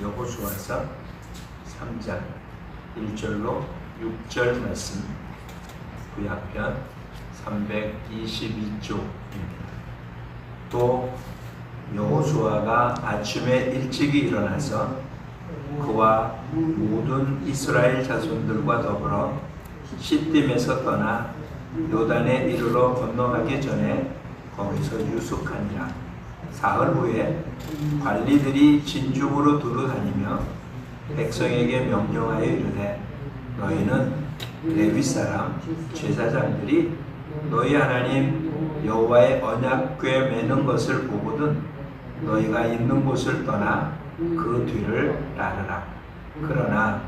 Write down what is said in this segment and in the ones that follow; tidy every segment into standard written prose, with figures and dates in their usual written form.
여호수아서 3장 1절로 6절 말씀, 구약편 322쪽입니다. 또 여호수아가 아침에 일찍이 일어나서 그와 모든 이스라엘 자손들과 더불어 시딤에서 떠나 요단에 이르러 건너가기 전에 거기서 유숙하니라. 사흘 후에 관리들이 진중으로 두루 다니며 백성에게 명령하여 이르되, 너희는 레위 사람 제사장들이 너희 하나님 여호와의 언약궤 매는 것을 보거든 너희가 있는 곳을 떠나 그 뒤를 따르라. 그러나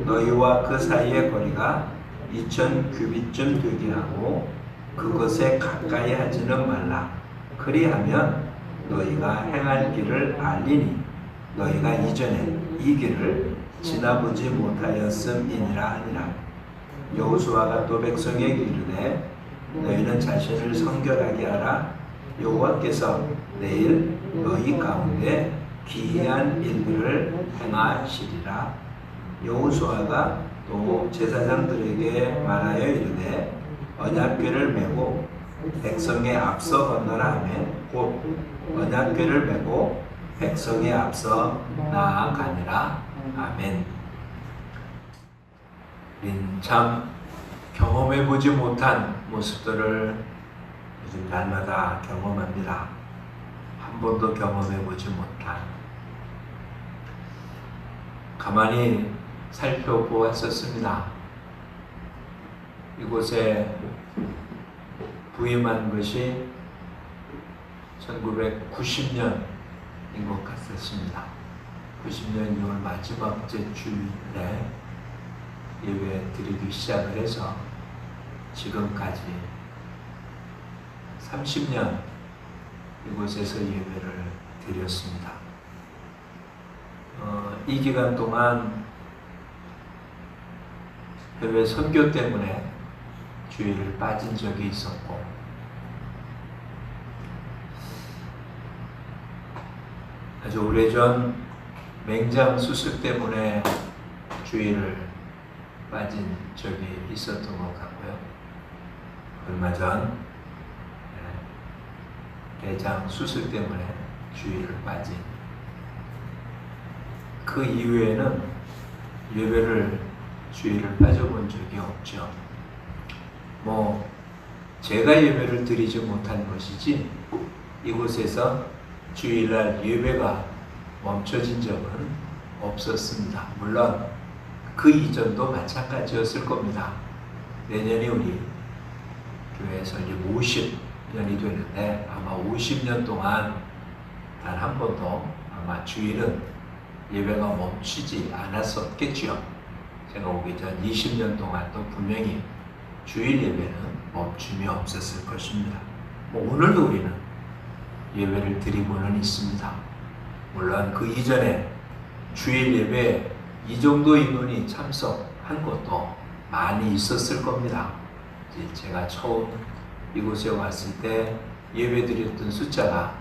너희와 그 사이의 거리가 2000규빗쯤 되게 하고 그것에 가까이 하지는 말라. 그리하면 너희가 행할 길을 알리니 너희가 이전에 이 길을 지나보지 못하였음이니라 하니라. 여호수아가 또 백성에게 이르되, 너희는 자신을 성결하게 하라. 여호와께서 내일 너희 가운데 기이한 일들을 행하시리라. 여호수아가 또 제사장들에게 말하여 이르되, 언약궤를 메고 백성에 앞서 건너라 하며 곧 언약궤를 메고 백성에 앞서 나아가니라. 아멘. 우린 참 경험해보지 못한 모습들을 요즘 날마다 경험합니다. 한 번도 경험해보지 못한, 가만히 살펴보았었습니다. 이곳에 부임한 것이 1990년인 것 같았습니다. 90년 6월 마지막째 주일에 예배 드리기 시작을 해서 지금까지 30년 이곳에서 예배를 드렸습니다. 이 기간 동안 해외 선교 때문에 주일을 빠진 적이 있었고, 아주 오래전 맹장 수술 때문에 주일을 빠진 적이 있었던 것 같고요. 얼마 전 대장 수술 때문에 주일을 빠진, 그 이후에는 예배를 주일을 빠져본 적이 없죠. 제가 예배를 드리지 못한 것이지 이곳에서 주일날 예배가 멈춰진 적은 없었습니다. 물론 그 이전도 마찬가지였을 겁니다. 내년이 우리 교회에서 이제 50년이 되는데 아마 50년 동안 단 한 번도 아마 주일은 예배가 멈추지 않았었겠죠. 제가 오기 전 20년 동안도 분명히 주일 예배는 멈춤이 없었을 것입니다. 오늘도 우리는 예배를 드리고는 있습니다. 물론 그 이전에 주일 예배에 이 정도 인원이 참석한 것도 많이 있었을 겁니다. 제가 처음 이곳에 왔을 때 예배 드렸던 숫자가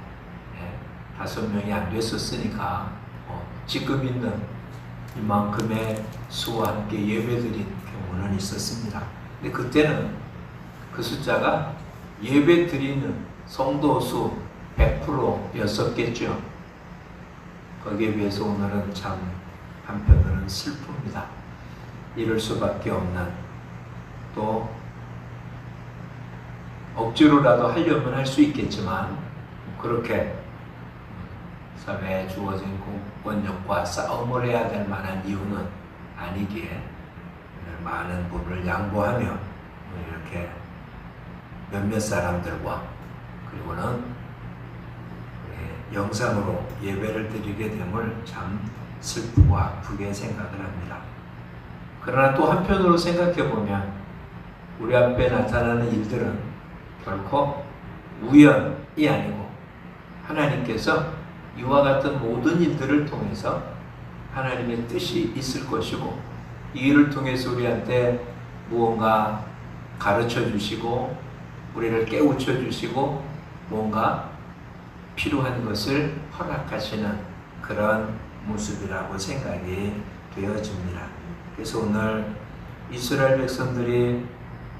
5명이 안 됐었으니까 지금 있는 이만큼의 수와 함께 예배 드린 경우는 있었습니다. 근데 그때는 그 숫자가 예배 드리는 성도 수 100%였었겠죠. 거기에 비해서 오늘은 참 한편으로는 슬픕니다. 이럴 수밖에 없는, 또 억지로라도 하려면 할 수 있겠지만 그렇게 사회에 주어진 공권력과 싸움을 해야 될 만한 이유는 아니기에 많은 부분을 양보하며 이렇게 몇몇 사람들과 그리고는 영상으로 예배를 드리게 됨을 참 슬프고 아프게 생각을 합니다. 그러나 또 한편으로 생각해 보면 우리 앞에 나타나는 일들은 결코 우연이 아니고 하나님께서 이와 같은 모든 일들을 통해서 하나님의 뜻이 있을 것이고, 이 일을 통해서 우리한테 무언가 가르쳐 주시고 우리를 깨우쳐 주시고 뭔가 필요한 것을 허락하시는 그런 모습이라고 생각이 되어집니다. 그래서 오늘 이스라엘 백성들이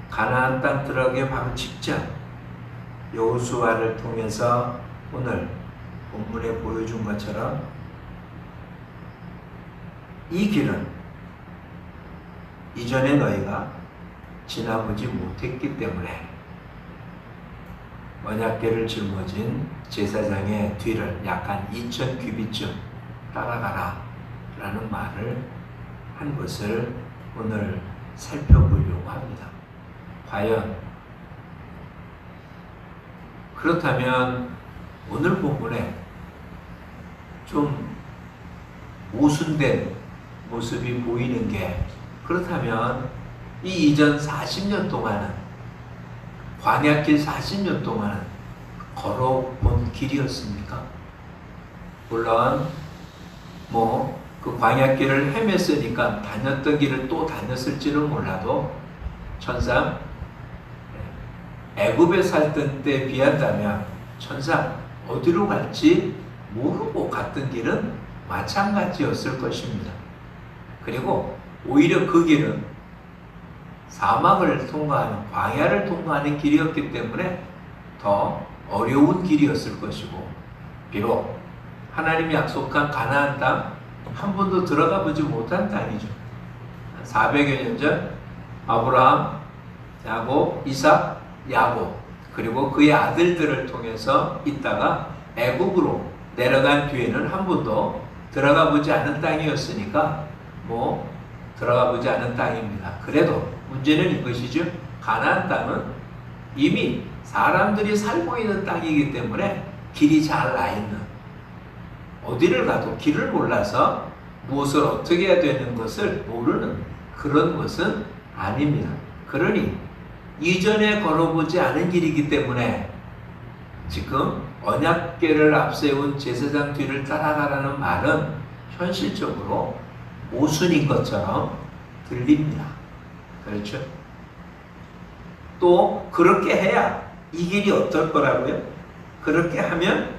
가나안 땅 들어가기 바로 직전 여호수아를 통해서 오늘 본문에 보여준 것처럼 이 길은 이전에 너희가 지나보지 못했기 때문에 언약궤를 짊어진 제사장의 뒤를 약 한 2000규빗쯤 따라가라 라는 말을 한 것을 오늘 살펴보려고 합니다. 과연 그렇다면 오늘 본문에 좀 모순된 모습이 보이는 게, 그렇다면 이 이전 40년 동안은, 광야길 40년 동안은 걸어본 길이었습니까? 물론 그 광야길을 헤맸으니까 다녔던 길을 또 다녔을지는 몰라도 천상 애굽에 살던 때에 비한다면 천상 어디로 갈지 모르고 갔던 길은 마찬가지였을 것입니다. 그리고 오히려 그 길은 사막을 통과하는, 광야를 통과하는 길이었기 때문에 더 어려운 길이었을 것이고, 비록 하나님이 약속한 가나안 땅 한 번도 들어가 보지 못한 땅이죠. 400여 년 전 아브라함, 야곱, 이삭, 야곱, 그리고 그의 아들들을 통해서 있다가 애굽으로 내려간 뒤에는 한 번도 들어가 보지 않은 땅이었으니까 들어가 보지 않은 땅입니다. 그래도 문제는 이것이죠. 가나안 땅은 이미 사람들이 살고 있는 땅이기 때문에 길이 잘 나 있는, 어디를 가도 길을 몰라서 무엇을 어떻게 해야 되는 것을 모르는 그런 것은 아닙니다. 그러니 이전에 걸어보지 않은 길이기 때문에 지금 언약궤를 앞세운 제사장 뒤를 따라가라는 말은 현실적으로 모순인 것처럼 들립니다. 그렇죠? 또 그렇게 해야 이 길이 어떨 거라고요? 그렇게 하면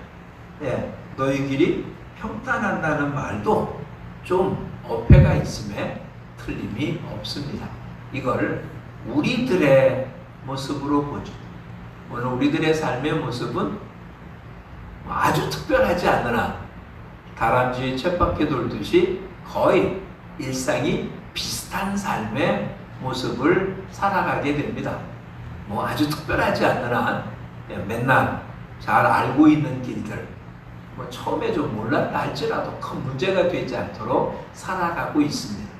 너희 길이 평탄한다는 말도 좀 어폐가 있음에 틀림이 없습니다. 이걸 우리들의 모습으로 보죠. 오늘 우리들의 삶의 모습은 아주 특별하지 않으나 다람쥐 쳇바퀴 돌듯이 거의 일상이 비슷한 삶의 모습을 살아가게 됩니다. 아주 특별하지 않으나 맨날 잘 알고 있는 길들, 처음에 좀 몰랐다 할지라도 큰 문제가 되지 않도록 살아가고 있습니다.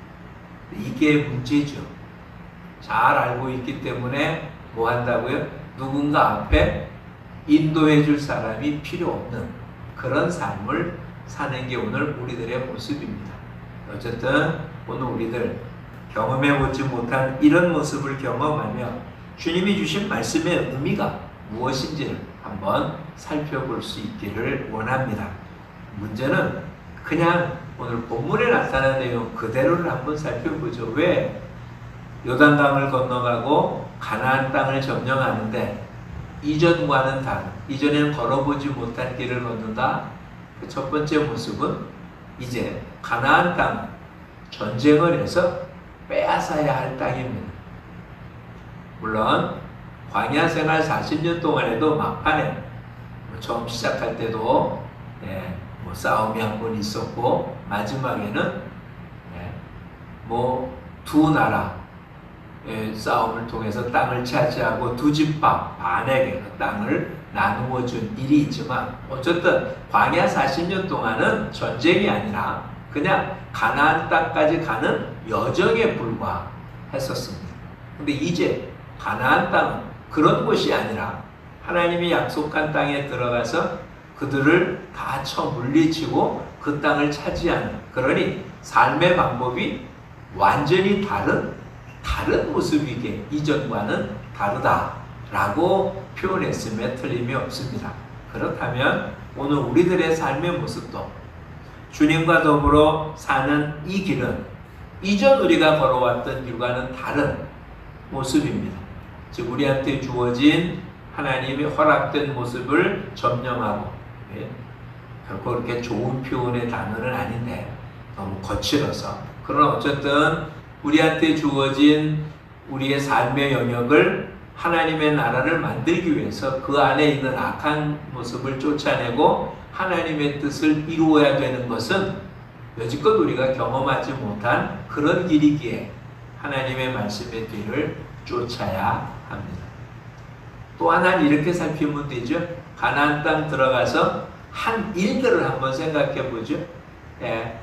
이게 문제죠. 잘 알고 있기 때문에 뭐 한다고요? 누군가 앞에 인도해 줄 사람이 필요 없는 그런 삶을 사는 게 오늘 우리들의 모습입니다. 어쨌든 오늘 우리들 경험해 보지 못한 이런 모습을 경험하며 주님이 주신 말씀의 의미가 무엇인지를 한번 살펴볼 수 있기를 원합니다. 문제는 그냥 오늘 본문에 나타난 내용 그대로를 한번 살펴보죠. 왜 요단강을 건너가고 가나안 땅을 점령하는데 이전과는 다른, 이전에는 걸어보지 못한 길을 걷는다. 첫 번째 모습은 이제 가나안 땅 전쟁을 해서 빼앗아야 할 땅입니다. 물론 광야 생활 40년 동안에도 막판에 처음 시작할 때도 싸움이 한 번 있었고, 마지막에는 두 나라 싸움을 통해서 땅을 차지하고 두 집합 반에게 그 땅을 나누어 준 일이 있지만, 어쨌든 광야 40년 동안은 전쟁이 아니라 그냥 가나안 땅까지 가는 여정에 불과했었습니다. 근데 이제 가나안 땅은 그런 곳이 아니라 하나님이 약속한 땅에 들어가서 그들을 다 쳐 물리치고 그 땅을 차지하는, 그러니 삶의 방법이 완전히 다른 모습이게 이전과는 다르다라고 표현했음에 틀림이 없습니다. 그렇다면 오늘 우리들의 삶의 모습도 주님과 더불어 사는 이 길은 이전 우리가 걸어왔던 길과는 다른 모습입니다. 즉 우리한테 주어진 하나님이 허락된 모습을 점령하고 결코 그렇게 좋은 표현의 단어는 아닌데 너무 거칠어서. 그러나 어쨌든 우리한테 주어진 우리의 삶의 영역을 하나님의 나라를 만들기 위해서 그 안에 있는 악한 모습을 쫓아내고 하나님의 뜻을 이루어야 되는 것은 여지껏 우리가 경험하지 못한 그런 길이기에 하나님의 말씀의 뒤를 쫓아야 합니다. 또 하나는 이렇게 살피면 되죠. 가나안 땅 들어가서 한 일들을 한번 생각해 보죠. 예.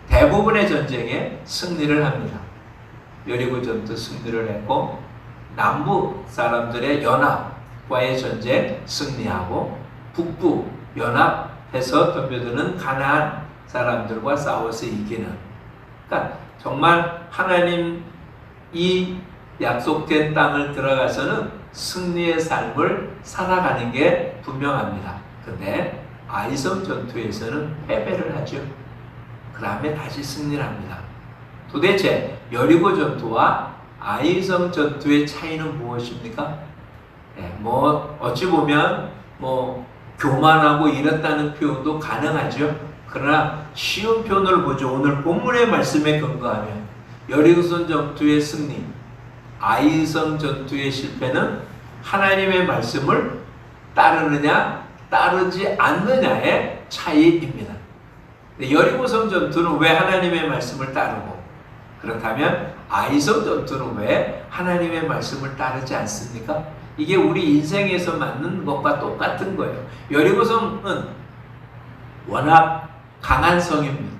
대부분의 전쟁에 승리를 합니다. 여리고전도 승리를 했고, 남부 사람들의 연합과의 전쟁 승리하고, 북부 연합해서 덤벼드는 가나안 사람들과 싸워서 이기는. 그러니까 정말 하나님 이 약속된 땅을 들어가서는 승리의 삶을 살아가는 게 분명합니다. 근데 아이성 전투에서는 패배를 하죠. 그 다음에 다시 승리를 합니다. 도대체 여리고 전투와 아이성 전투의 차이는 무엇입니까? 어찌 보면 교만하고 이렇다는 표현도 가능하죠. 그러나 쉬운 표현을 보죠. 오늘 본문의 말씀에 근거하면 여리고성 전투의 승리, 아이성 전투의 실패는 하나님의 말씀을 따르느냐 따르지 않느냐의 차이입니다. 여리고성 전투는 왜 하나님의 말씀을 따르고, 그렇다면 아이성 전투는 왜 하나님의 말씀을 따르지 않습니까? 이게 우리 인생에서 맞는 것과 똑같은 거예요. 여리고성은 워낙 강한 성입니다.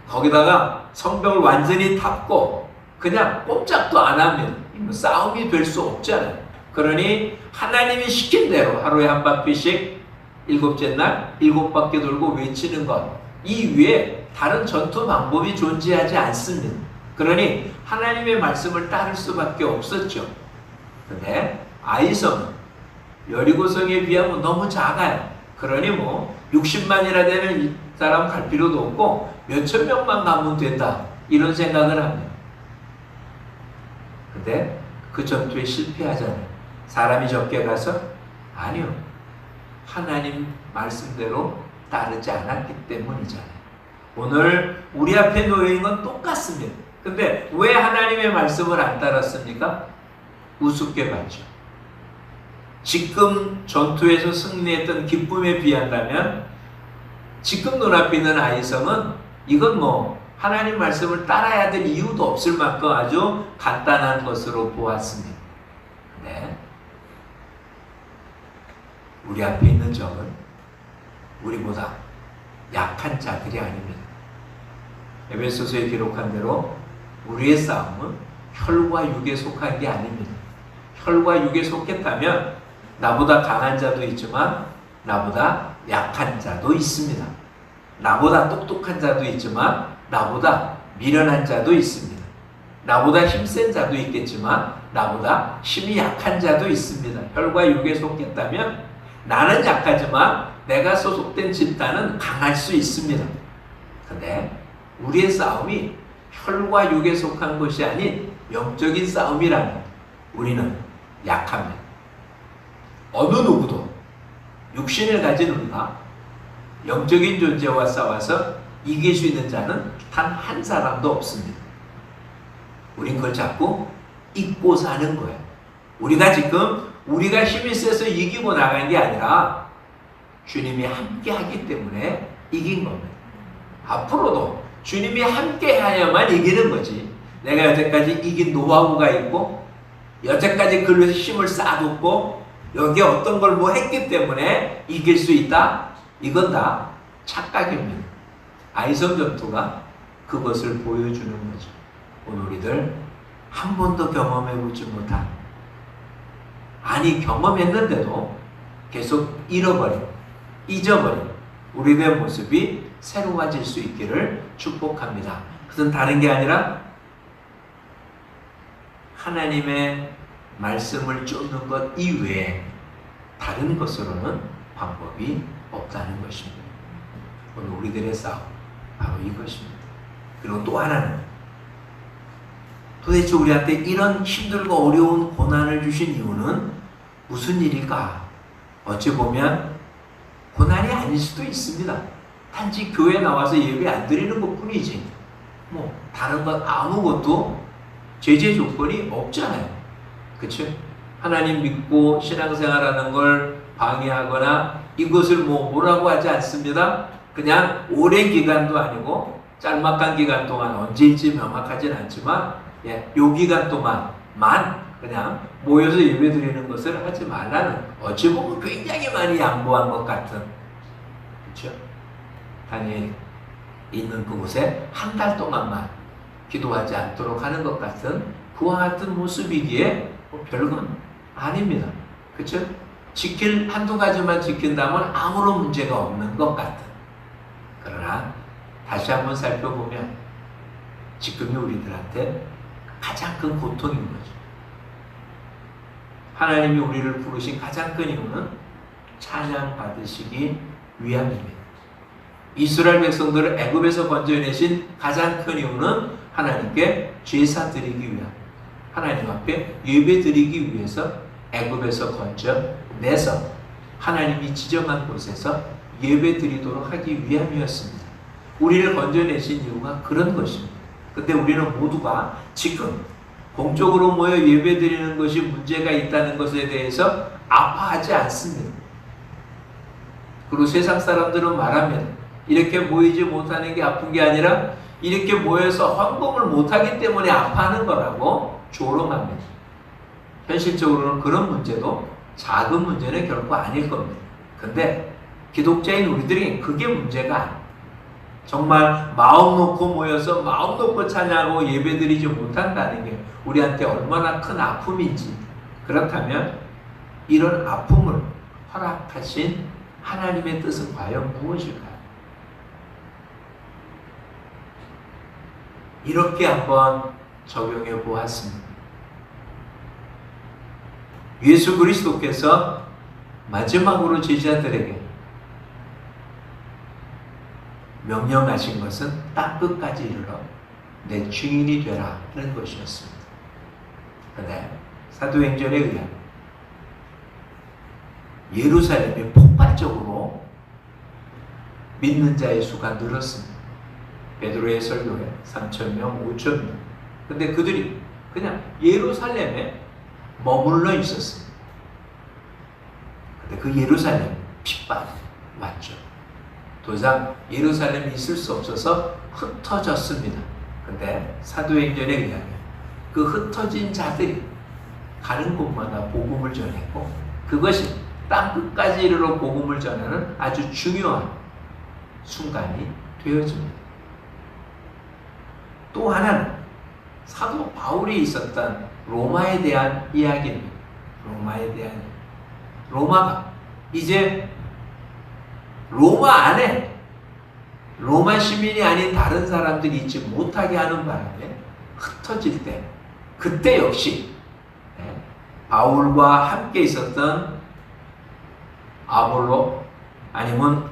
거기다가 성벽을 완전히 닫고 그냥 꼼짝도 안 하면 싸움이 될 수 없잖아요. 그러니 하나님이 시킨 대로 하루에 한 바퀴씩 일곱째 날 7바퀴 돌고 외치는 것 이외에 다른 전투 방법이 존재하지 않습니다. 그러니 하나님의 말씀을 따를 수밖에 없었죠. 근데 아이성은 여리고성에 비하면 너무 작아요. 그러니 60만이라 되면 이 사람 갈 필요도 없고 몇천 명만 가면 된다, 이런 생각을 합니다. 근데 그 전투에 실패하잖아요. 사람이 적게 가서? 아니요. 하나님 말씀대로 따르지 않았기 때문이잖아요. 오늘 우리 앞에 놓여있는 건 똑같습니다. 근데 왜 하나님의 말씀을 안 따랐습니까? 우습게 봤죠. 지금 전투에서 승리했던 기쁨에 비한다면 지금 눈앞에 있는 아이성은 이건 하나님 말씀을 따라야 될 이유도 없을 만큼 아주 간단한 것으로 보았습니다. 네. 우리 앞에 있는 적은 우리보다 약한 자들이 아닙니다. 에베소서에 기록한 대로 우리의 싸움은 혈과 육에 속한 게 아닙니다. 혈과 육에 속했다면 나보다 강한 자도 있지만 나보다 약한 자도 있습니다. 나보다 똑똑한 자도 있지만 나보다 미련한 자도 있습니다. 나보다 힘센 자도 있겠지만 나보다 힘이 약한 자도 있습니다. 혈과 육에 속했다면 나는 약하지만 내가 소속된 집단은 강할 수 있습니다. 근데 우리의 싸움이 혈과 육에 속한 것이 아닌 영적인 싸움이라면 우리는 약합니다. 어느 누구도 육신을 가진 우리가 영적인 존재와 싸워서 이길 수 있는 자는 단 한 사람도 없습니다. 우린 그걸 자꾸 잊고 사는 거예요. 우리가 힘이 세서 이기고 나간 게 아니라 주님이 함께 하기 때문에 이긴 겁니다. 앞으로도 주님이 함께 하야만 이기는 거지. 내가 여태까지 이긴 노하우가 있고 여태까지 글로 힘을 쌓아뒀고 여기 어떤 걸 했기 때문에 이길 수 있다? 이건 다 착각입니다. 아이성 전투가 그것을 보여주는 거죠. 오늘 우리들 한 번도 경험해보지 못한, 아니 경험했는데도 계속 잃어버리고 잊어버리고 우리의 모습이 새로워질 수 있기를 축복합니다. 그것은 다른 게 아니라 하나님의 말씀을 쫓는 것 이외에 다른 것으로는 방법이 없다는 것입니다. 오늘 우리들의 싸움 바로 이것입니다. 그리고 또 하나는 도대체 우리한테 이런 힘들고 어려운 고난을 주신 이유는 무슨 일일까? 어찌 보면 고난이 아닐 수도 있습니다. 단지 교회 나와서 예배 안 드리는 것 뿐이지 뭐 다른 건 아무것도 제재 조건이 없잖아요. 그쵸? 하나님 믿고 신앙생활하는 걸 방해하거나 이것을 뭐라고 하지 않습니다. 그냥 오랜 기간도 아니고 짤막한 기간 동안 언제일지 명확하진 않지만 요 기간 동안만 그냥 모여서 예배 드리는 것을 하지 말라는 어찌 보면 굉장히 많이 양보한 것 같은 그렇죠? 다니엘 있는 그곳에 한 달 동안만 기도하지 않도록 하는 것 같은 그와 같은 모습이기에 뭐 별건 아닙니다. 그렇죠? 한두 가지만 지킨다면 아무런 문제가 없는 것 같은 그러나 다시 한번 살펴보면 지금이 우리들한테 가장 큰 고통인 거죠. 하나님이 우리를 부르신 가장 큰 이유는 찬양 받으시기 위함입니다. 이스라엘 백성들을 애굽에서 건져내신 가장 큰 이유는 하나님께 제사 드리기 위함, 하나님 앞에 예배 드리기 위해서 애굽에서 건져내서 하나님이 지정한 곳에서 예배 드리도록 하기 위함이었습니다. 우리를 건져내신 이유가 그런 것입니다. 근데 우리는 모두가 지금 공적으로 모여 예배 드리는 것이 문제가 있다는 것에 대해서 아파하지 않습니다. 그리고 세상 사람들은 말하면 이렇게 모이지 못하는 게 아픈 게 아니라 이렇게 모여서 헌금을 못하기 때문에 아파하는 거라고 조롱합니다. 현실적으로는 그런 문제도 작은 문제는 결코 아닐 겁니다. 근데 기독자인 우리들이 그게 문제가 아니에요. 정말 마음 놓고 모여서 마음 놓고 찬양하고 예배드리지 못한다는 게 우리한테 얼마나 큰 아픔인지, 그렇다면 이런 아픔을 허락하신 하나님의 뜻은 과연 무엇일까요? 이렇게 한번 적용해 보았습니다. 예수 그리스도께서 마지막으로 제자들에게 명령하신 것은 땅 끝까지 이르러 내 증인이 되라 하는 것이었습니다. 그런데 사도행전에 의하면 예루살렘이 폭발적으로 믿는 자의 수가 늘었습니다. 베드로의 설교에 3,000명, 5,000명. 근데 그들이 그냥 예루살렘에 머물러 있었습니다. 근데 그 예루살렘 핍박이 왔죠. 더 이상 예루살렘에 있을 수 없어서 흩어졌습니다. 근데 사도행전에 의하면 그 흩어진 자들이 가는 곳마다 복음을 전했고, 그것이 땅 끝까지 이르러 복음을 전하는 아주 중요한 순간이 되어집니다. 또 하나는 사도 바울이 있었던 로마에 대한 이야기입니다. 로마가 이제 로마 안에 로마 시민이 아닌 다른 사람들이 있지 못하게 하는 바람에 흩어질 때, 그때 역시 바울과 함께 있었던 아볼로 아니면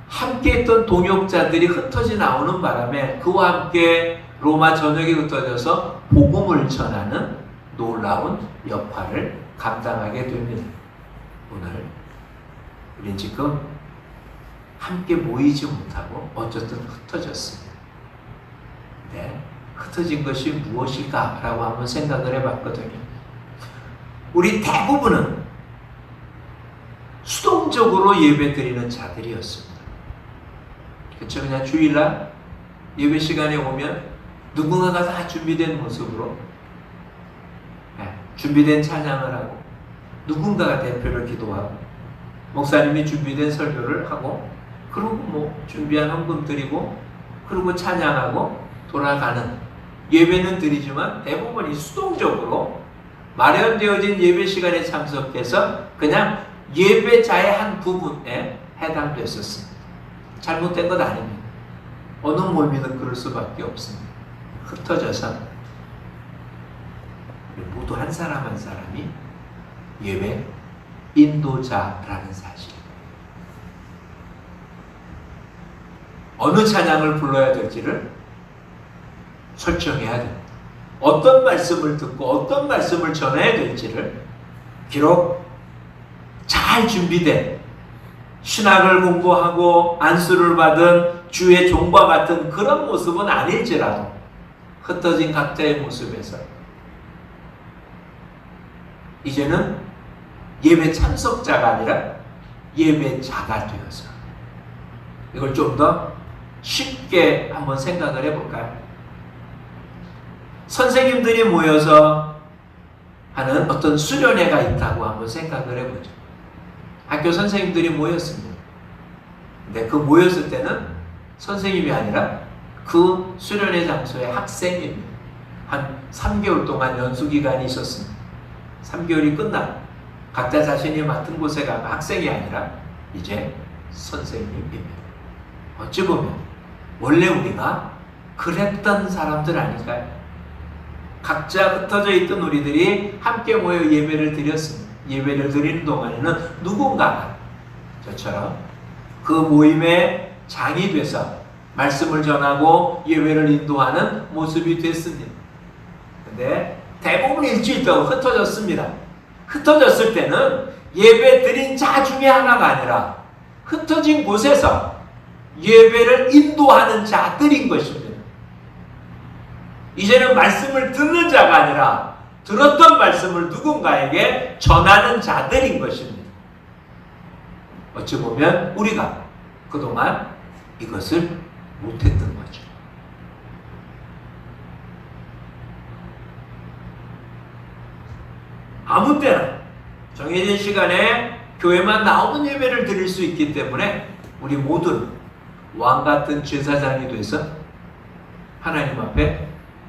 함께 했던 동역자들이 흩어져 나오는 바람에 그와 함께 로마 전역에 흩어져서 복음을 전하는 놀라운 역할을 감당하게 됩니다. 오늘 우린 지금 함께 모이지 못하고 어쨌든 흩어졌습니다. 네, 흩어진 것이 무엇일까라고 한번 생각을 해봤거든요. 우리 대부분은 수동적으로 예배드리는 자들이었습니다. 그렇죠? 그냥 주일날 예배 시간에 오면 누군가가 다 준비된 모습으로 준비된 찬양을 하고, 누군가가 대표를 기도하고, 목사님이 준비된 설교를 하고, 그리고 뭐 준비한 헌금 드리고, 그리고 찬양하고 돌아가는, 예배는 드리지만 대부분이 수동적으로 마련되어진 예배 시간에 참석해서 그냥 예배자의 한 부분에 해당됐었습니다. 잘못된 것 아닙니다. 어느 모임이든 그럴 수밖에 없습니다. 흩어져서 모두 한 사람 한 사람이 예배 인도자라는 사실. 어느 찬양을 불러야 될지를 설정해야 됩니다. 어떤 말씀을 듣고 어떤 말씀을 전해야 될지를 비록 잘 잘 준비된 신학을 공부하고 안수를 받은 주의 종과 같은 그런 모습은 아닐지라도 흩어진 각자의 모습에서 이제는 예배 참석자가 아니라 예배자가 되어서 이걸 좀 더 쉽게 한번 생각을 해볼까요? 선생님들이 모여서 하는 어떤 수련회가 있다고 한번 생각을 해보죠. 학교 선생님들이 모였습니다. 근데 그 모였을 때는 선생님이 아니라 그 수련회 장소의 학생입니다. 한 3개월 동안 연수기간이 있었습니다. 3개월이 끝나고 각자 자신이 맡은 곳에 가면 학생이 아니라 이제 선생님입니다. 어찌 보면 원래 우리가 그랬던 사람들 아닐까요? 각자 흩어져 있던 우리들이 함께 모여 예배를 드렸습니다. 예배를 드리는 동안에는 누군가가 저처럼 그 모임의 장이 돼서 말씀을 전하고 예배를 인도하는 모습이 됐습니다. 근데 대부분 일주일 동안 흩어졌습니다. 흩어졌을 때는 예배 드린 자 중에 하나가 아니라 흩어진 곳에서 예배를 인도하는 자들인 것입니다. 이제는 말씀을 듣는 자가 아니라 들었던 말씀을 누군가에게 전하는 자들인 것입니다. 어찌 보면 우리가 그동안 이것을 못했던 거죠. 아무 때나 정해진 시간에 교회만 나오는 예배를 드릴 수 있기 때문에 우리 모두는 왕같은 제사장이 돼서 하나님 앞에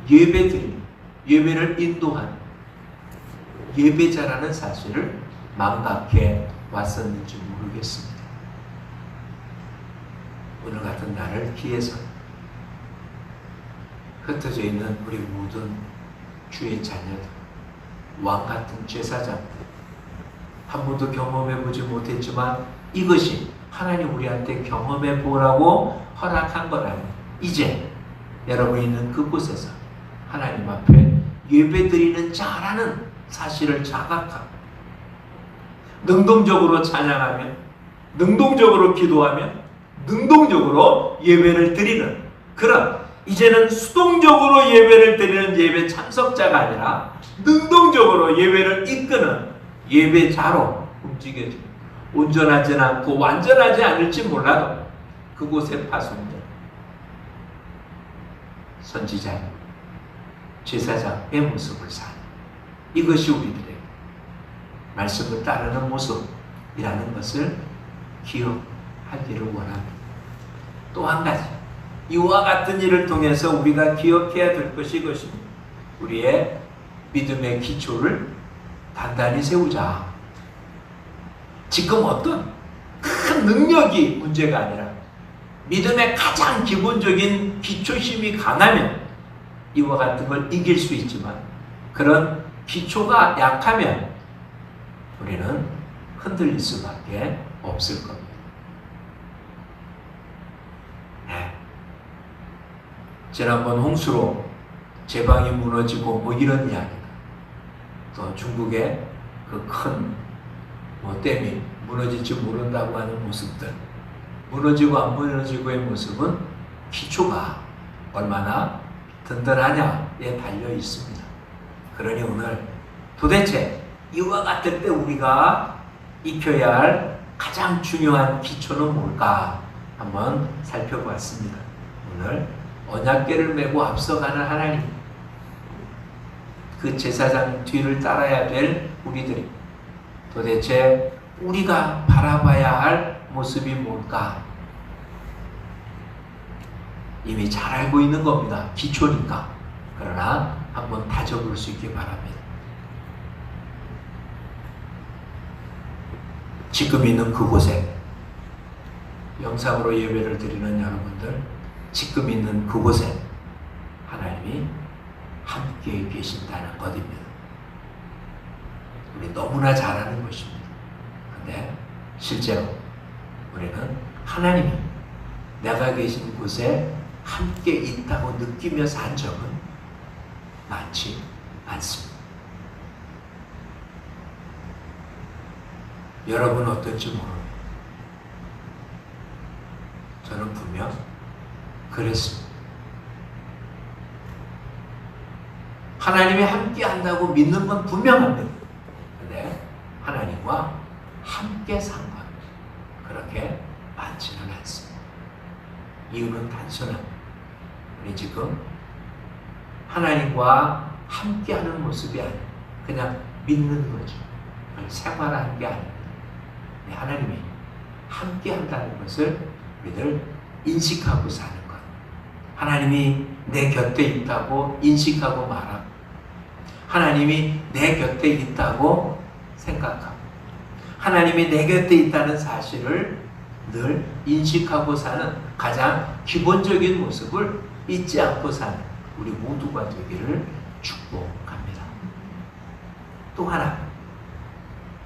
예배드리는, 예배를 인도하는 예배자라는 사실을 망각해 왔었는지 모르겠습니다. 오늘 같은 날을 기해서 흩어져 있는 우리 모든 주의 자녀들, 왕같은 제사장들, 한 번도 경험해보지 못했지만 이것이 하나님 우리한테 경험해보라고 허락한 거라면 이제 여러분이 있는 그곳에서 하나님 앞에 예배드리는 자라는 사실을 자각하고 능동적으로 찬양하며 능동적으로 기도하며 능동적으로 예배를 드리는 그런 이제는 수동적으로 예배를 드리는 예배 참석자가 아니라 능동적으로 예배를 이끄는 예배자로 움직여집니다. 온전하지 않고 완전하지 않을지 몰라도 그곳에 파송된 선지자, 제사장의 모습을 사는 이것이 우리들의 말씀을 따르는 모습이라는 것을 기억하기를 원합니다. 또 한 가지 이와 같은 일을 통해서 우리가 기억해야 될 것이 이것입니다. 우리의 믿음의 기초를 단단히 세우자. 지금 어떤 큰 능력이 문제가 아니라 믿음의 가장 기본적인 기초심이 강하면 이와 같은 걸 이길 수 있지만 그런 기초가 약하면 우리는 흔들릴 수밖에 없을 겁니다. 네. 지난번 홍수로 제방이 무너지고 뭐 이런 이야기가 또 중국의 그 큰 댐이 무너질지 모른다고 하는 모습들 무너지고 안 무너지고의 모습은 기초가 얼마나 든든하냐에 달려 있습니다. 그러니 오늘 도대체 이와 같을 때 우리가 익혀야 할 가장 중요한 기초는 뭘까 한번 살펴보았습니다. 오늘 언약궤를 메고 앞서가는 하나님, 그 제사장 뒤를 따라야 될 우리들이 도대체 우리가 바라봐야 할 모습이 뭘까? 이미 잘 알고 있는 겁니다. 기초니까. 그러나 한번 다져볼 수 있기 바랍니다. 지금 있는 그곳에 영상으로 예배를 드리는 여러분들, 지금 있는 그곳에 하나님이 함께 계신다는 것입니다. 우리 너무나 잘 아는 것입니다. 근데 실제로 우리는 하나님이 내가 계신 곳에 함께 있다고 느끼며 산 적은 많지 않습니다. 여러분 어떨지 모릅니다. 저는 분명 그랬습니다. 하나님이 함께 한다고 믿는 건 분명합니다. 근데 하나님과 함께 산 건 그렇게 많지는 않습니다. 이유는 단순합니다. 우리 지금 하나님과 함께하는 모습이 아니라 그냥 믿는 거죠. 생활하는 게 아닙니다. 하나님이 함께한다는 것을 우리들 인식하고 사는 것. 하나님이 내 곁에 있다고 인식하고 말하고, 하나님이 내 곁에 있다고 생각하고, 하나님이 내 곁에 있다는 사실을 늘 인식하고 사는 가장 기본적인 모습을 잊지 않고 사는 우리 모두가 되기를 축복합니다. 또 하나,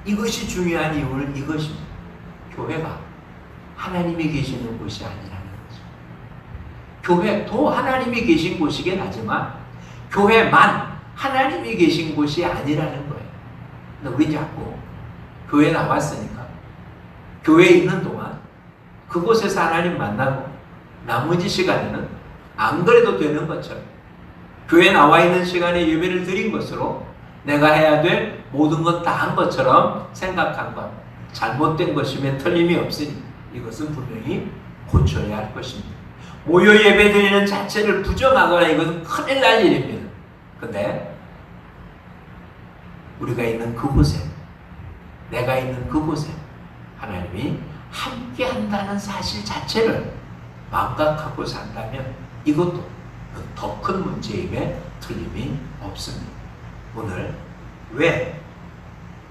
이것이 중요한 이유는 이것입니다. 교회가 하나님이 계시는 곳이 아니라는 거죠. 교회도 하나님이 계신 곳이긴 하지만 교회만 하나님이 계신 곳이 아니라는 거예요. 근데 우리 자꾸 교회 나왔으니까 교회에 있는 동안 그곳에서 하나님 만나고 나머지 시간에는 안 그래도 되는 것처럼 교회에 나와 있는 시간에 예배를 드린 것으로 내가 해야 될 모든 것 다 한 것처럼 생각한 것, 잘못된 것이면 틀림이 없으니 이것은 분명히 고쳐야 할 것입니다. 모여 예배 드리는 자체를 부정하거나 이것은 큰일 날 일입니다. 근데 우리가 있는 그곳에, 내가 있는 그곳에 하나님이 함께 한다는 사실 자체를 망각하고 산다면 이것도 더 큰 문제임에 틀림이 없습니다. 오늘 왜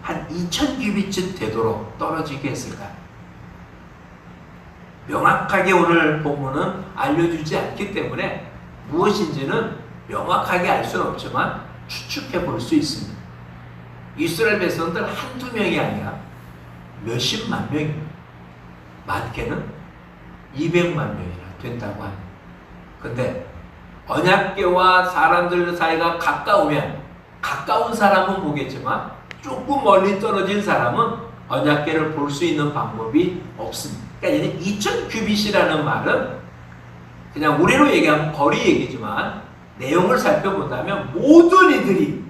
한 2000규빗쯤 되도록 떨어지게 했을까요? 명확하게 오늘 본문은 알려주지 않기 때문에 무엇인지는 명확하게 알 수는 없지만 추측해 볼 수 있습니다. 이스라엘 백성들 한두 명이 아니라 몇십만 명입니다. 많게는 200만 명이나 된다고 합니다. 근데 언약궤와 사람들 사이가 가까우면 가까운 사람은 보겠지만 조금 멀리 떨어진 사람은 언약궤를 볼 수 있는 방법이 없습니다. 그러니까 2000규빗이라는 말은 그냥 우리로 얘기하면 거리 얘기지만 내용을 살펴본다면 모든 이들이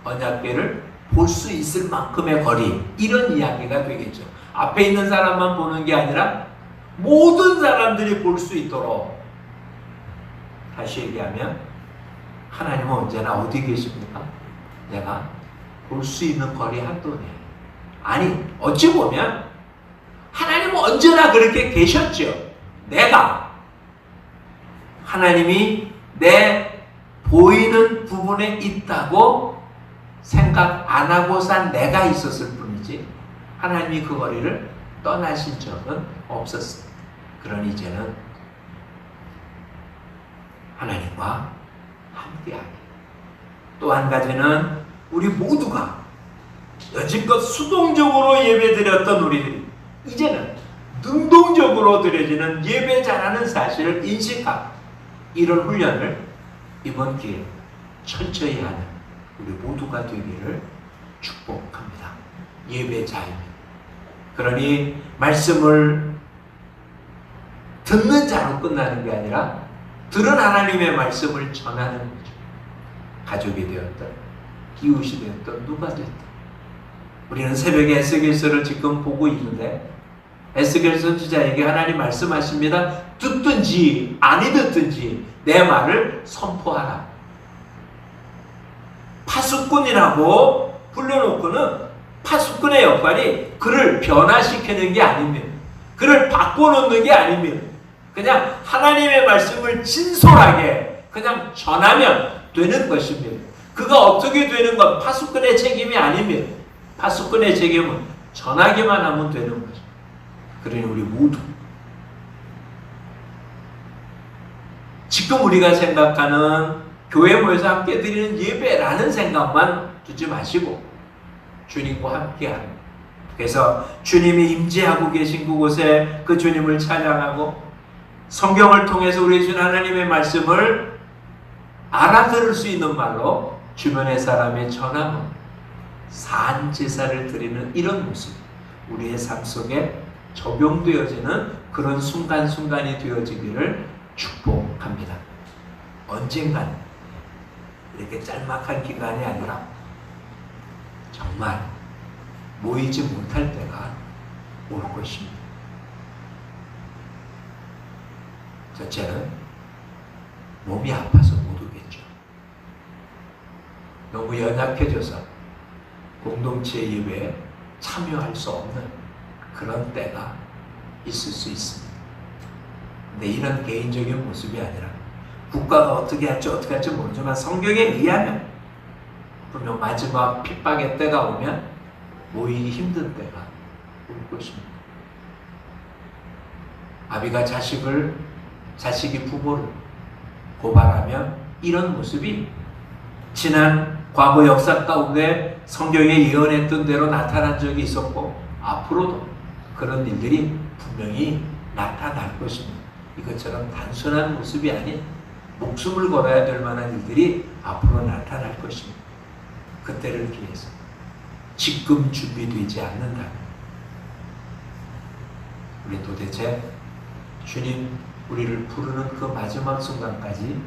언약궤를 볼 수 있을 만큼의 거리, 이런 이야기가 되겠죠. 앞에 있는 사람만 보는 게 아니라 모든 사람들이 볼 수 있도록, 다시 얘기하면 하나님은 언제나 어디 계십니까? 내가 볼 수 있는 거리 한도네. 아니, 어찌 보면 하나님은 언제나 그렇게 계셨죠. 내가 하나님이 내 보이는 부분에 있다고 생각 안 하고 산 내가 있었을 뿐이지 하나님이 그 거리를 떠나신 적은 없었습니다. 그러니 이제는 하나님과 함께하게. 또 한 가지는 우리 모두가 여지껏 수동적으로 예배드렸던 우리들이 이제는 능동적으로 드려지는 예배자라는 사실을 인식하고 이런 훈련을 이번 기회에 철저히 하는 우리 모두가 되기를 축복합니다. 예배자입니다. 그러니 말씀을 듣는 자로 끝나는 게 아니라 들은 하나님의 말씀을 전하는 거죠. 가족이 되었던, 이웃이 되었던, 누가 되었던. 우리는 새벽에 에스겔서를 지금 보고 있는데 에스겔 선지자에게 하나님 말씀하십니다. 듣든지 아니 듣든지 내 말을 선포하라. 파수꾼이라고 불러놓고는 파수꾼의 역할이 그를 변화시키는 게 아닙니다. 그를 바꿔놓는 게 아닙니다. 그냥 하나님의 말씀을 진솔하게 그냥 전하면 되는 것입니다. 그가 어떻게 되는 건 파수꾼의 책임이 아닙니다. 파수꾼의 책임은 전하기만 하면 되는 거죠. 그러니 우리 모두 지금 우리가 생각하는 교회 모여서 함께 드리는 예배라는 생각만 두지 마시고 주님과 함께하는, 그래서 주님이 임재하고 계신 그곳에 그 주님을 찬양하고 성경을 통해서 우리 주 하나님의 말씀을 알아들을 수 있는 말로 주변의 사람의 전함을 산 제사를 드리는 이런 모습, 우리의 삶 속에 적용되어지는 그런 순간순간이 되어지기를 축복합니다. 언젠간 이렇게 짤막한 기간이 아니라 정말 모이지 못할 때가 올 것입니다. 첫째는 몸이 아파서 못 오겠죠. 너무 연약해져서 공동체 예배에 참여할 수 없는 그런 때가 있을 수 있습니다. 근데 이런 개인적인 모습이 아니라 국가가 어떻게 할지 모르지만 성경에 의하면 분명 마지막 핍박의 때가 오면 모이기 힘든 때가 올 것입니다. 아비가 자식이 부모를 고발하면 이런 모습이 지난 과거 역사 가운데 성경에 예언했던 대로 나타난 적이 있었고 앞으로도 그런 일들이 분명히 나타날 것입니다. 이것처럼 단순한 모습이 아닌 목숨을 걸어야 될 만한 일들이 앞으로 나타날 것입니다. 그때를 기해서 지금 준비되지 않는다면 우리 도대체 주님 우리를 부르는 그 마지막 순간까지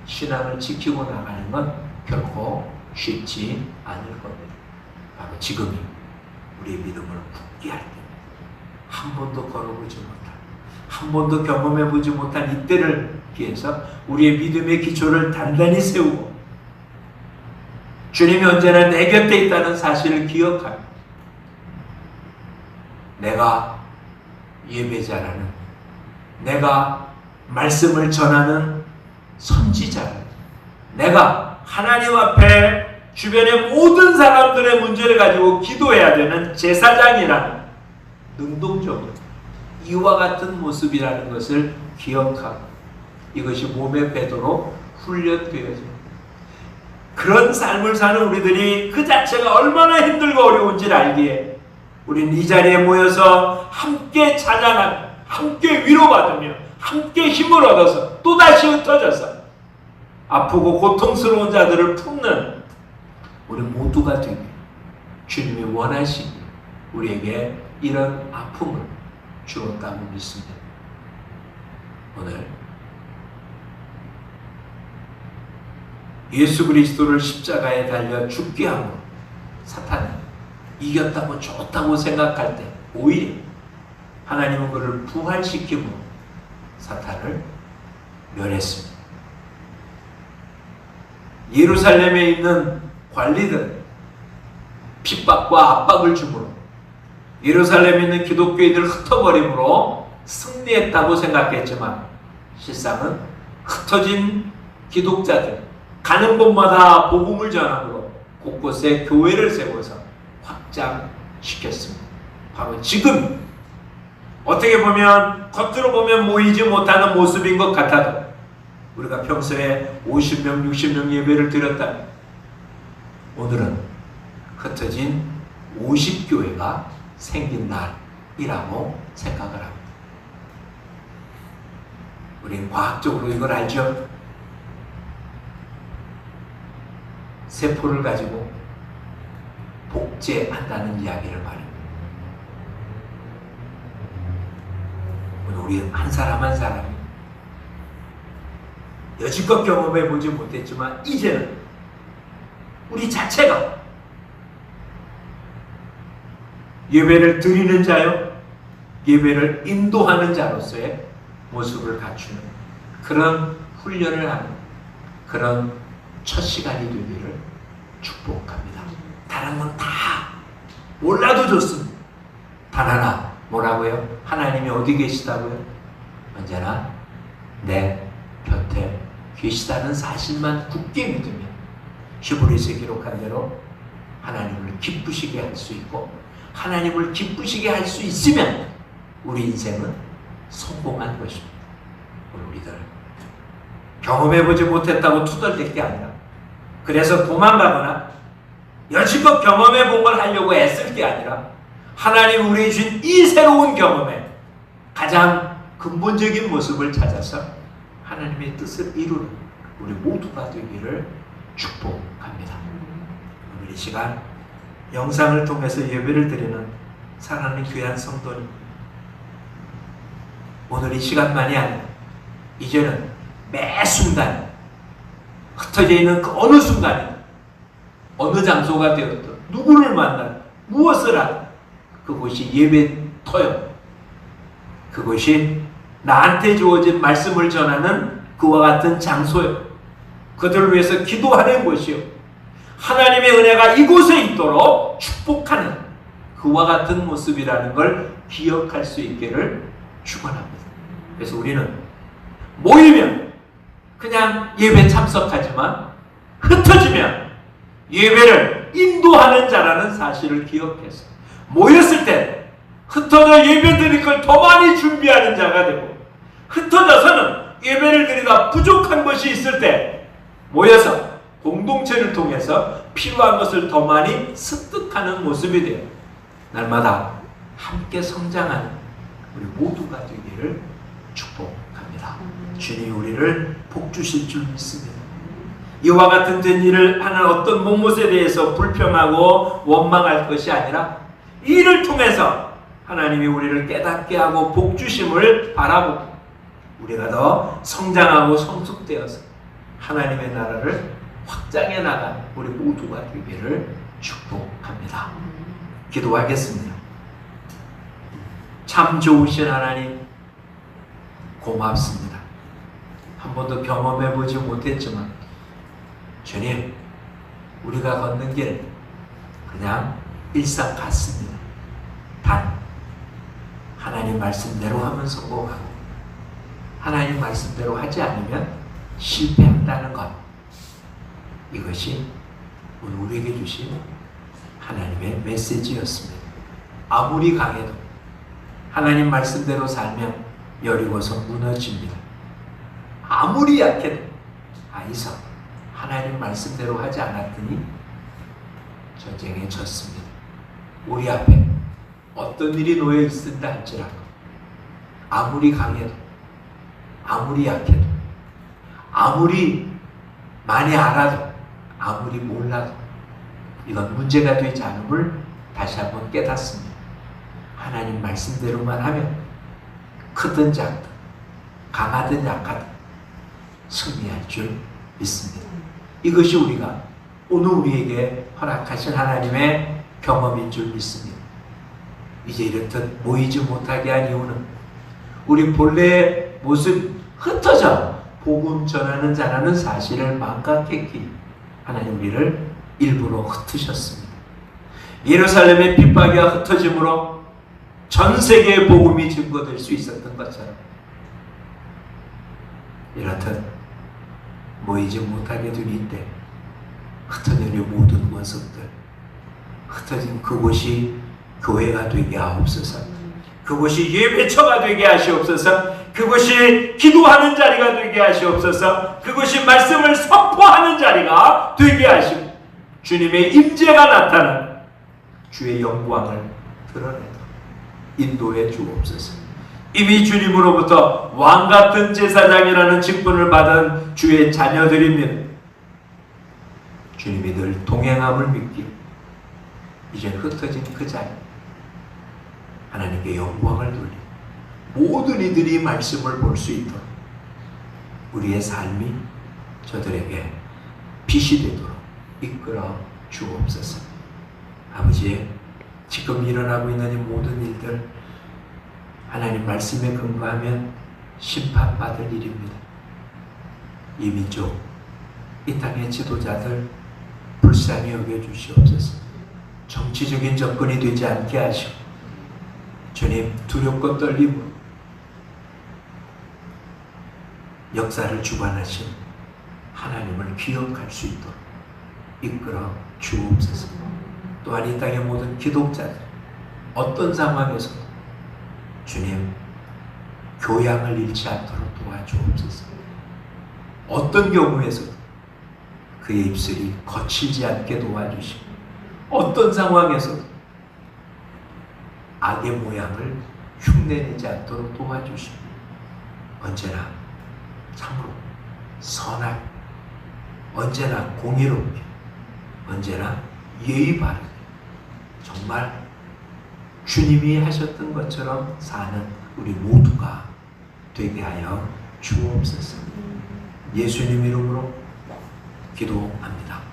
신앙을 지키고 나가는 건 결코 쉽지 않을 겁니다. 바로 지금이 우리의 믿음을 굳게 할 때입니다. 한 번도 걸어보지 못한, 한 번도 경험해보지 못한 이때를 기해서 우리의 믿음의 기초를 단단히 세우고 주님이 언제나 내 곁에 있다는 사실을 기억하며 내가 예배자라는, 내가 말씀을 전하는 선지자라는, 내가 하나님 앞에 주변의 모든 사람들의 문제를 가지고 기도해야 되는 제사장이라는 능동적으로 이와 같은 모습이라는 것을 기억하고 이것이 몸에 배도록 훈련되어집니다. 그런 삶을 사는 우리들이 그 자체가 얼마나 힘들고 어려운지를 알기에 우리는 이 자리에 모여서 함께 찬양하며 함께 위로받으며 함께 힘을 얻어서 또다시 흩어져서 아프고 고통스러운 자들을 품는 우리 모두가 되길 주님이 원하시기에 우리에게 이런 아픔을 주었다고 믿습니다. 오늘 예수 그리스도를 십자가에 달려 죽게 함으로 사탄이 이겼다고 좋다고 생각할 때 오히려 하나님은 그를 부활시킴으로 사탄을 멸했습니다. 예루살렘에 있는 관리들 핍박과 압박을 주므로 예루살렘에 있는 기독교인들을 흩어버림으로 승리했다고 생각했지만 실상은 흩어진 기독자들 가는 곳마다 복음을 전함으로 곳곳에 교회를 세워서 확장시켰습니다. 바로 지금 어떻게 보면 겉으로 보면 모이지 못하는 모습인 것 같아도 우리가 평소에 50명, 60명 예배를 드렸다면 오늘은 흩어진 50교회가 생긴 날이라고 생각을 합니다. 우리는 과학적으로 이걸 알죠. 세포를 가지고 복제한다는 이야기를 말합니다. 우리 한 사람 한 사람이 여지껏 경험해 보지 못했지만 이제는 우리 자체가 예배를 드리는 자요, 예배를 인도하는 자로서의 모습을 갖추는 그런 훈련을 하는 그런 첫 시간이 되기를 축복합니다. 다른 건 다 몰라도 좋습니다. 단 하나 뭐라고요? 하나님이 어디 계시다고요? 언제나 내 곁에 계시다는 사실만 굳게 믿으면 히브리서에 기록한 대로 하나님을 기쁘시게 할 수 있고 하나님을 기쁘시게 할 수 있으면 우리 인생은 성공한 것입니다. 우리들 경험해보지 못했다고 투덜댈 게 아니라 그래서 도망가거나 여지껏 경험해본 걸 하려고 애쓸 게 아니라 하나님 우리에게 주신 이 새로운 경험에 가장 근본적인 모습을 찾아서 하나님의 뜻을 이루는 우리 모두가 되기를 축복합니다. 오늘 이 시간 영상을 통해서 예배를 드리는 사랑하는 귀한 성도님, 오늘 이 시간만이 아니라 이제는 매 순간 흩어져 있는 그 어느 순간에 어느 장소가 되었든 누구를 만나 무엇을 하든 그곳이 예배터요. 그것이 나한테 주어진 말씀을 전하는 그와 같은 장소요. 그들을 위해서 기도하는 곳이요. 하나님의 은혜가 이곳에 있도록 축복하는 그와 같은 모습이라는 걸 기억할 수 있기를 축원합니다. 그래서 우리는 모이면 그냥 예배 참석하지만 흩어지면 예배를 인도하는 자라는 사실을 기억해서 모였을 때 흩어져 예배 드릴 걸 더 많이 준비하는 자가 되고, 흩어져서는 예배를 드리다 부족한 것이 있을 때 모여서 공동체를 통해서 필요한 것을 더 많이 습득하는 모습이 돼요. 날마다 함께 성장하는 우리 모두가 되기를 축복합니다. 주님이 우리를 복 주실 줄 믿습니다. 이와 같은 된 일을 하는 어떤 못못에 대해서 불평하고 원망할 것이 아니라 이 일을 통해서 하나님이 우리를 깨닫게 하고 복 주심을 바라보고 우리가 더 성장하고 성숙되어서 하나님의 나라를 확장해 나간 우리 모두가 되기를 축복합니다. 기도하겠습니다. 참 좋으신 하나님, 고맙습니다. 한 번도 경험해 보지 못했지만 주님, 우리가 걷는 길 그냥 일상 같습니다. 단 하나님 말씀대로 하면 성공하고 하나님 말씀대로 하지 않으면 실패한다는 것, 이것이 오늘 우리에게 주신 하나님의 메시지였습니다. 아무리 강해도 하나님 말씀대로 살면 여리고서 무너집니다. 아무리 약해도 아이서 하나님 말씀대로 하지 않았더니 전쟁에 졌습니다. 우리 앞에 어떤 일이 놓여 있습니다 할지라도 아무리 강해도 아무리 약해도 아무리 많이 알아도 아무리 몰라도 이건 문제가 되지 않음을 다시 한번 깨닫습니다. 하나님 말씀대로만 하면 크든 작든 강하든 약하든 승리할 줄 믿습니다. 이것이 우리가 오늘 우리에게 허락하신 하나님의 경험인 줄 믿습니다. 이제 이렇듯 모이지 못하게 한 이유는 우리 본래의 모습 흩어져 복음 전하는 자라는 사실을 망각했기에 하나님 우리를 일부러 흩으셨습니다. 예루살렘의 핍박이와 흩어짐으로 전 세계의 복음이 증거될 수 있었던 것처럼 이렇듯 모이지 못하게 된 이때 흩어진 우리 모든 원석들, 흩어진 그곳이 교회가 되게 하옵소서. 그곳이 예배처가 되게 하시옵소서. 그곳이 기도하는 자리가 되게 하시옵소서. 그곳이 말씀을 선포하는 자리가 되게 하시고 주님의 임재가 나타나는 주의 영광을 드러내도록 인도해 주옵소서. 이미 주님으로부터 왕같은 제사장이라는 직분을 받은 주의 자녀들입니다. 주님이 늘 동행함을 믿기로 이제 흩어진 그 자리 하나님께 영광을 돌리고 모든 이들이 말씀을 볼 수 있도록 우리의 삶이 저들에게 빛이 되도록 이끌어 주옵소서. 아버지, 지금 일어나고 있는 이 모든 일들 하나님 말씀에 근거하면 심판받을 일입니다. 이 민족, 이 땅의 지도자들 불쌍히 여겨주시옵소서. 정치적인 접근이 되지 않게 하시고 주님 두렵고 떨림으로 역사를 주관하신 하나님을 기억할 수 있도록 이끌어 주옵소서. 또한 이 땅의 모든 기독자들 어떤 상황에서 주님 교양을 잃지 않도록 도와주옵소서. 어떤 경우에서 그의 입술이 거칠지 않게 도와주시고 어떤 상황에서 악의 모양을 흉내내지 않도록 도와주시고 언제나 참으로 선하게, 언제나 공의롭게, 언제나 예의 바르게 정말 주님이 하셨던 것처럼 사는 우리 모두가 되게 하여 주옵소서. 예수님 이름으로 기도합니다.